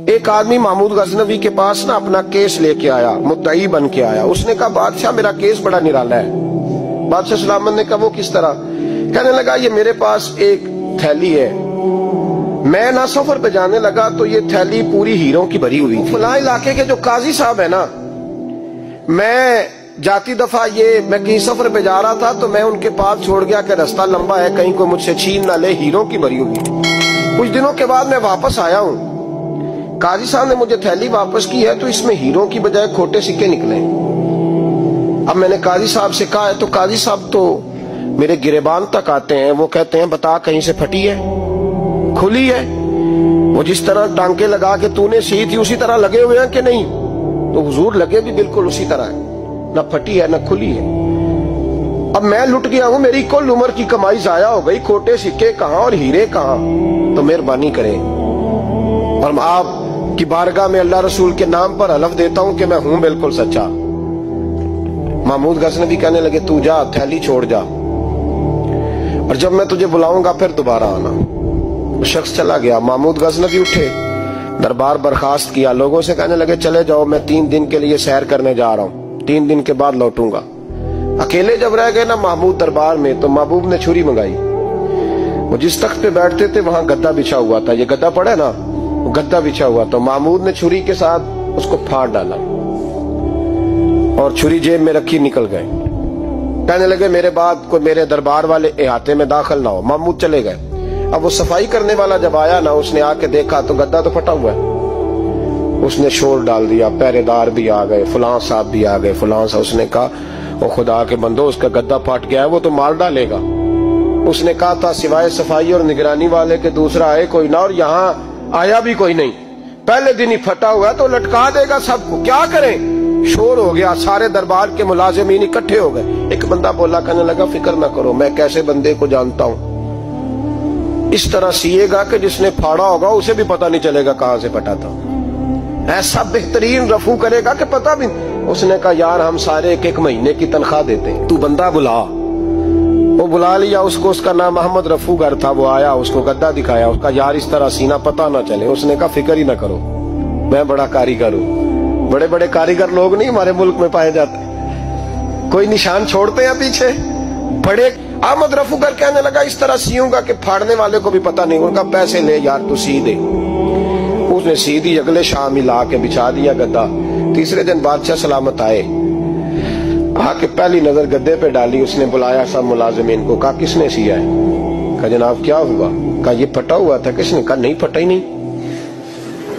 ایک آدمی محمود غزنوی کے پاس نا اپنا کیس لے کے آیا، مدعی بن کے آیا۔ اس نے کہا بادشاہ میرا کیس بڑا نرالا ہے۔ بادشاہ سلامت نے کہا وہ کس طرح؟ کہنے لگا یہ میرے پاس ایک تھیلی ہے، میں نہ سفر پہ جانے لگا تو یہ تھیلی پوری ہیروں کی بھری ہوئی تھی۔ فلاں علاقے کے جو قاضی صاحب ہے نا، میں جاتی دفعہ میں کہیں سفر پہ جا رہا تھا تو میں ان کے پاس چھوڑ گیا کہ رستہ لمبا ہے، کہیں کوئی مجھ سے چھین نہ لے، ہیروں کی بھری ہوئی۔ کچھ دنوں کے بعد میں واپس آیا ہوں، قاضی صاحب نے مجھے تھیلی واپس کی ہے تو اس میں ہیروں کی بجائے کھوٹے سکے نکلے۔ اب میں نے قاضی صاحب سے کہا ہے تو قاضی صاحب تو میرے گریبان تک آتے ہیں، وہ کہتے ہیں بتا کہیں سے پھٹی ہے، کھلی ہے؟ وہ جس طرح ٹانکے لگا کے تو نے سی تھی اسی طرح لگے ہوئے ہیں کہ نہیں؟ تو حضور لگے بھی بالکل اسی طرح ہے، نہ پھٹی ہے نہ کھلی ہے۔ اب میں لٹ گیا ہوں، میری کل عمر کی کمائی ضائع ہو گئی، کھوٹے سکے کہاں اور ہیرے کہاں؟ تو مہربانی کریں اور آپ کی بارگاہ میں اللہ رسول کے نام پر حلف دیتا ہوں کہ میں ہوں بالکل سچا۔ محمود غزنوی کہنے لگے تو جا، تھیلی چھوڑ جا، اور جب میں تجھے بلاؤں گا پھر دوبارہ آنا۔ وہ شخص چلا گیا۔ محمود غزنوی اٹھے، دربار برخاست کیا، لوگوں سے کہنے لگے چلے جاؤ، میں 3 دن کے لیے سیر کرنے جا رہا ہوں، 3 دن کے بعد لوٹوں گا۔ اکیلے جب رہ گئے نا محمود دربار میں تو محبوب نے چھری منگائی۔ وہ جس تخت پہ بیٹھتے تھے وہاں گدا بچھا ہوا تھا، یہ گدا پڑا ہے نا، وہ گدا بچھا ہوا تھا۔ محمود نے چھری کے ساتھ اس کو پھاڑ ڈالا اور چھری جیب میں رکھی نکل گئے۔ کہنے لگے میرے بعد کوئی میرے دربار والے احاطے میں داخل نہ ہو۔ محمود چلے گئے۔ اب وہ صفائی کرنے والا جب آیا نا، اس نے آ کے دیکھا تو گدا تو پھٹا ہوا ہے۔ اس نے شور ڈال دیا، پہرے دار بھی آ گئے، فلاں صاحب بھی آ گئے، فلاں صاحب۔ اس نے کہا وہ خدا کے بندو، اس کا گدا پھٹ گیا ہے، وہ تو مار ڈالے گا۔ اس نے کہا تھا سوائے صفائی اور نگرانی والے کے دوسرا آئے کوئی نہ، اور یہاں آیا بھی کوئی نہیں، پہلے دن ہی پھٹا ہوا ہے تو لٹکا دے گا سب کو، کیا کریں؟ شور ہو گیا، سارے دربار کے ملازمین اکٹھے ہو گئے۔ ایک بندہ بولا، کہنے لگا فکر نہ کرو، میں کیسے بندے کو جانتا ہوں، اس طرح سیے گا کہ جس نے پھاڑا ہوگا اسے بھی پتہ نہیں چلے گا کہاں سے پھٹا تھا، ایسا بہترین رفو کرے گا کہ پتہ بھی۔ اس نے کہا یار ہم سارے 1 مہینے کی تنخواہ دیتے ہیں، تو بندہ بلا۔ وہ بلا لیا اس کو، اس کا نام محمد رفو گر تھا۔ وہ آیا، اس کو گدا دکھایا، اس کا یار اس طرح سینہ پتہ نہ چلے۔ اس نے کہا فکر ہی نہ کرو، میں بڑا کاریگر ہوں۔ بڑے بڑے کاریگر لوگ نہیں ہمارے ملک میں پائے جاتے، کوئی نشان چھوڑتے ہیں پیچھے بڑے۔ احمد رفو گر کہنے لگا اس طرح سیوں گا کہ پھاڑنے والے کو بھی پتہ نہیں۔ ان کا پیسے لے یار تو سی دے۔ اس نے سی دی، اگلے شام ہی لا کے بچھا دیا گدا۔ تیسرے دن بادشاہ سلامت آئے، آ کے پہلی نظر گدے پہ ڈالی۔ اس نے بلایا سب ملازمین کو، کہا کس نے سیا ہے؟ کہا جناب کیا ہوا؟ کہا یہ پھٹا ہوا تھا۔ کس نے؟ کہا نہیں پھٹا ہی نہیں۔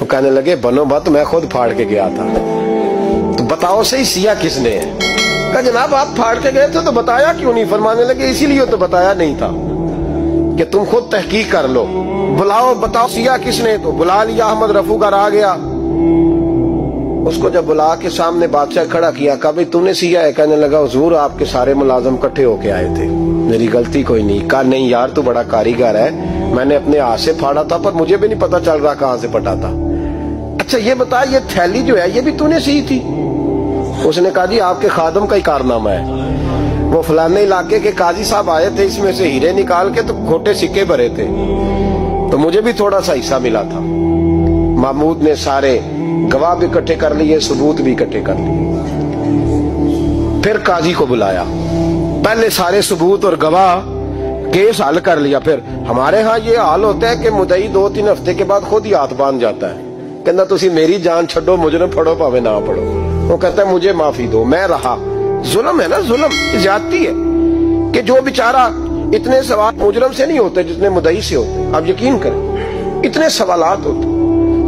وہ کہنے لگے بنو بات، میں خود پھاڑ کے گیا تھا، تو بتاؤ صحیح سیا کس نے ہے؟ کہا جناب آپ پھاڑ کے گئے تھے تو بتایا کیوں نہیں؟ فرمانے لگے اسی لیے تو بتایا نہیں تھا کہ تم خود تحقیق کر لو، بلاؤ بتاؤ سیا کس نے۔ تو بلا لیا، احمد رفو گر آ گیا۔ اس کو جب بلا کے سامنے بادشاہ کھڑا کیا، کہا بھئی تو نے سیا ہے؟ کہنے لگا حضور آپ کے سارے ملازم کٹھے ہو کے آئے تھے، میری غلطی کوئی نہیں۔ کہا نہیں یار تو بڑا کاریگر ہے، میں نے اپنے ہاتھ سے پھاڑا تھا پر مجھے بھی نہیں پتا چل رہا کہاں سے پھٹا تھا۔ اچھا یہ بتا یہ تھیلی جو ہے یہ بھی تو نے سی تھی؟ اس نے کہا جی آپ کے خادم کا ہی کارنامہ ہے، وہ فلانے علاقے کے قاضی صاحب آئے تھے، اس میں سے ہیرے نکال کے تو کھوٹے سکے بھرے تھے، تو مجھے بھی تھوڑا سا حصہ ملا تھا۔ محمود نے سارے گواہ بھی اکٹھے کر لیے، ثبوت بھی اکٹھے کر لیے۔ پھر قاضی کو بلایا، پہلے سارے ثبوت اور گواہ کیس حل کر لیا۔ پھر ہمارے ہاں یہ حال ہوتا ہے کہ مدعی 2-3 ہفتے کے بعد خود ہی ہاتھ باندھ جاتا ہے، کہنا تسی میری جان چھڈو، مجرم پھڑو پاوے نہ پڑھو۔ وہ کہتا ہے مجھے معافی دو، میں رہا۔ ظلم ہے نا، ظلم زیادتی ہے کہ جو بیچارہ اتنے سوال مجرم سے نہیں ہوتے جتنے مدعی سے ہوتے۔ آپ یقین کریں اتنے سوالات ہوتے۔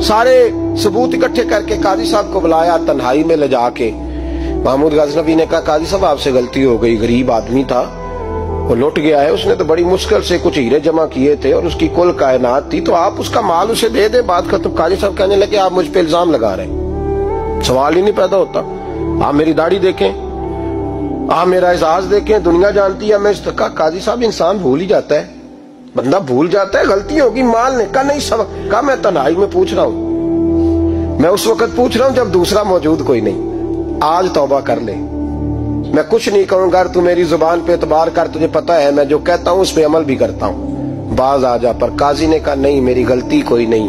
سارے ثبوت اکٹھے کر کے قاضی صاحب کو بلایا، تنہائی میں لے جا کے محمود غزنوی نے کہا قاضی صاحب آپ سے غلطی ہو گئی، غریب آدمی تھا، وہ لٹ گیا ہے، اس نے تو بڑی مشکل سے کچھ ہیرے جمع کیے تھے اور اس کی کل کائنات تھی، تو آپ اس کا مال اسے دے دیں، بات ختم۔ قاضی صاحب کہنے لگے آپ مجھ پہ الزام لگا رہے ہیں، سوال ہی نہیں پیدا ہوتا۔ آپ میری داڑھی دیکھیں، آپ میرا اعزاز دیکھیں، دنیا جانتی ہے میں اس کا۔ قاضی صاحب انسان بھول ہی جاتا ہے، بندہ بھول جاتا ہے، غلطی ہوگی، مال نے کہا نہیں سب۔ کہا میں تنہائی میں پوچھ رہا ہوں، میں اس وقت پوچھ رہا ہوں جب دوسرا موجود کوئی نہیں، آج توبہ کر لے، میں کچھ نہیں کہوں گا، تو میری زبان پہ اعتبار کر، تجھے پتا ہے میں جو کہتا ہوں اس پہ عمل بھی کرتا ہوں، باز آ جا۔ پر قاضی نے کہا نہیں میری غلطی کوئی نہیں،